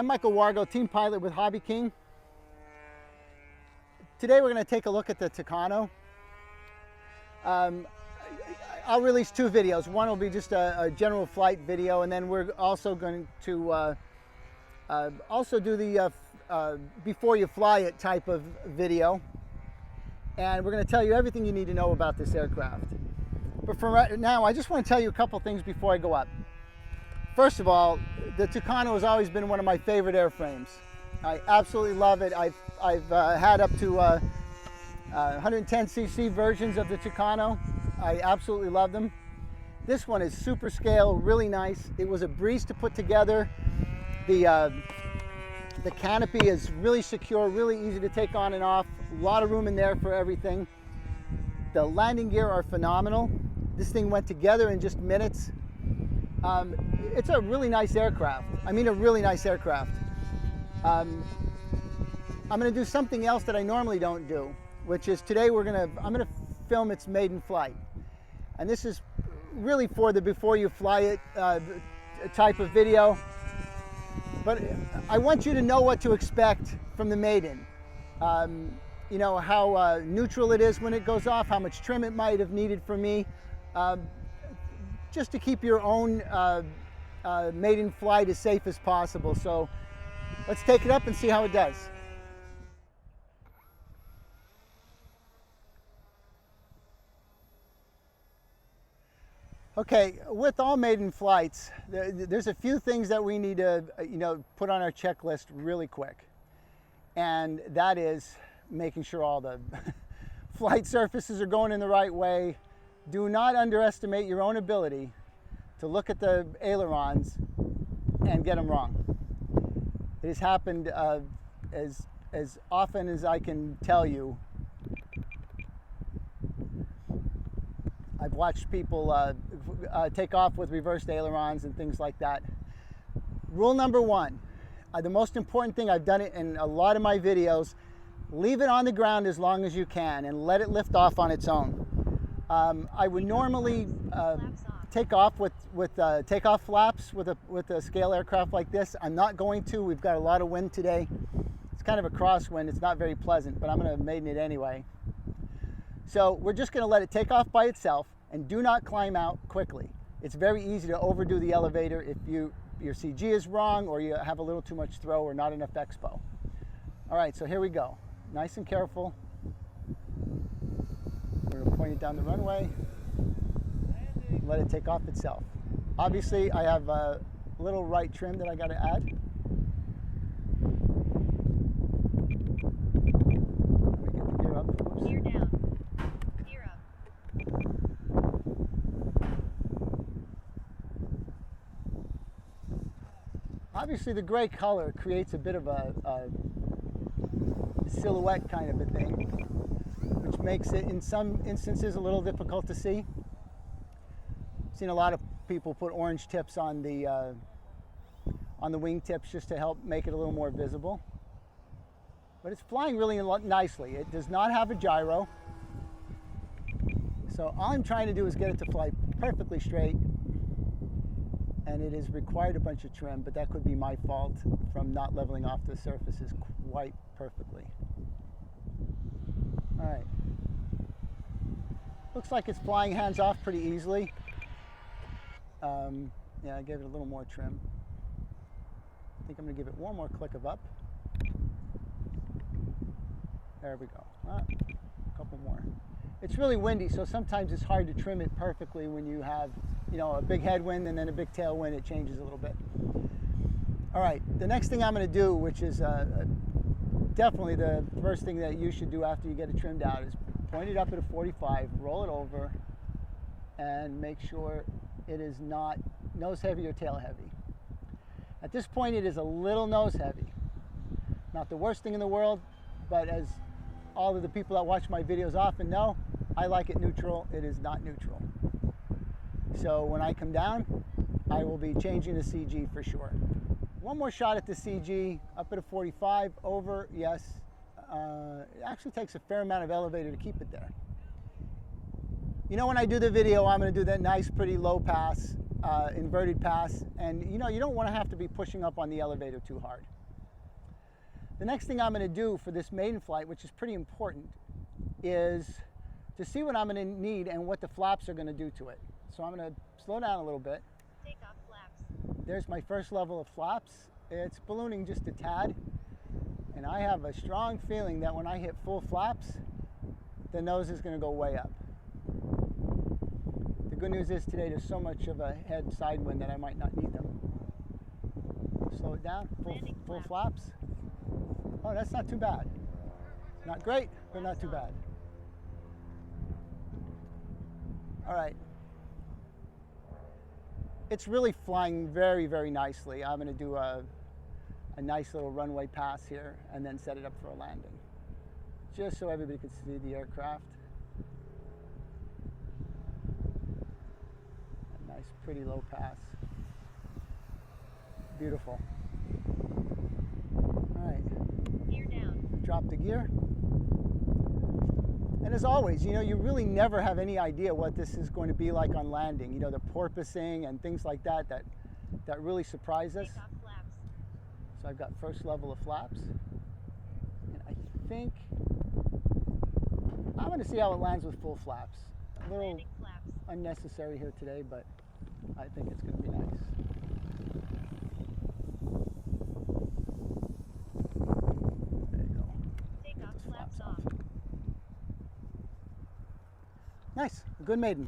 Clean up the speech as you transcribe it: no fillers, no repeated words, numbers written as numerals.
I'm Michael Wargo, team pilot with Hobbyking. Today we're going to take a look at the Tucano. I'll release two videos. One will be just a general flight video, and then we're also going to also do the before you fly it type of video. And we're going to tell you everything you need to know about this aircraft. But for right now, I just want to tell you a couple things before I go up. First of all, the Tucano has always been one of my favorite airframes. I absolutely love it. I've had up to 110cc versions of the Tucano. I absolutely love them. This one is super scale, really nice. It was a breeze to put together. The canopy is really secure, really easy to take on and off. A lot of room in there for everything. The landing gear are phenomenal. This thing went together in just minutes. It's a really nice aircraft. I mean, a really nice aircraft. I'm going to do something else that I normally don't do, which is today I'm going to film its maiden flight. And this is really for the before you fly it type of video. But I want you to know what to expect from the Maiden. You know, how neutral it is when it goes off, how much trim it might have needed from me, just to keep your own maiden flight as safe as possible. So let's take it up and see how it does. Okay, with all maiden flights, there's a few things that we need to, put on our checklist really quick. And that is making sure all the flight surfaces are going in the right way. Do not underestimate your own ability to look at the ailerons and get them wrong. It has happened as often as I can tell you. I've watched people take off with reversed ailerons and things like that. Rule number one, the most important thing, I've done it in a lot of my videos, leave it on the ground as long as you can and let it lift off on its own. I would normally take off with takeoff flaps with a scale aircraft like this. I'm not going to. We've got a lot of wind today. It's kind of a crosswind. It's not very pleasant, but I'm going to maiden it anyway. So we're just going to let it take off by itself, and do not climb out quickly. It's very easy to overdo the elevator if your CG is wrong, or you have a little too much throw or not enough expo. All right, so here we go. Nice and careful. We're going to point it down the runway. Let it take off itself. Obviously, I have a little right trim that I got to add. Let me get the gear up. Oops. Gear down. Gear up. Obviously, the gray color creates a bit of a silhouette kind of a thing, which makes it in some instances a little difficult to see. I've seen a lot of people put orange tips on the wing tips just to help make it a little more visible. But it's flying really nicely. It does not have a gyro. So all I'm trying to do is get it to fly perfectly straight. And it has required a bunch of trim, but that could be my fault from not leveling off the surfaces quite perfectly. All right. Looks like it's flying hands off pretty easily. Yeah, I gave it a little more trim. I think I'm going to give it one more click of up. There we go. A couple more. It's really windy, so sometimes it's hard to trim it perfectly when you have, a big headwind and then a big tailwind. It changes a little bit. All right, the next thing I'm going to do, which is definitely the first thing that you should do after you get it trimmed out, is point it up at a 45, roll it over, and make sure it is not nose heavy or tail heavy. At this point, it is a little nose heavy. Not the worst thing in the world, but as all of the people that watch my videos often know, I like it neutral. It is not neutral. So when I come down, I will be changing the CG for sure. One more shot at the CG, up at a 45, over, yes. It actually takes a fair amount of elevator to keep it there. When I do the video, I'm going to do that nice, pretty low pass. inverted pass, and you know, you don't want to have to be pushing up on the elevator too hard. The next thing I'm going to do for this maiden flight, which is pretty important, is to see what I'm going to need and what the flaps are going to do to it. So I'm going to slow down a little bit. Takeoff flaps. There's my first level of flaps. It's ballooning just a tad, and I have a strong feeling that when I hit full flaps, the nose is going to go way up. The good news is today there's so much of a head side wind that I might not need them. Slow it down, full flaps. Oh, that's not too bad. Not great, but not too bad. All right. It's really flying very, very nicely. I'm going to do a nice little runway pass here and then set it up for a landing, just so everybody can see the aircraft. A nice, pretty low pass. Beautiful. All right. Gear down. Drop the gear. And as always, you know, you really never have any idea what this is going to be like on landing. You know, the porpoising and things like that that really surprise us. Takeoff flaps. So I've got first level of flaps. And I think I'm going to see how it lands with full flaps. A little Landing flaps. unnecessary here today, but I think it's going to be nice. There you go. Takeoff Those flaps flaps off. Nice, a good maiden.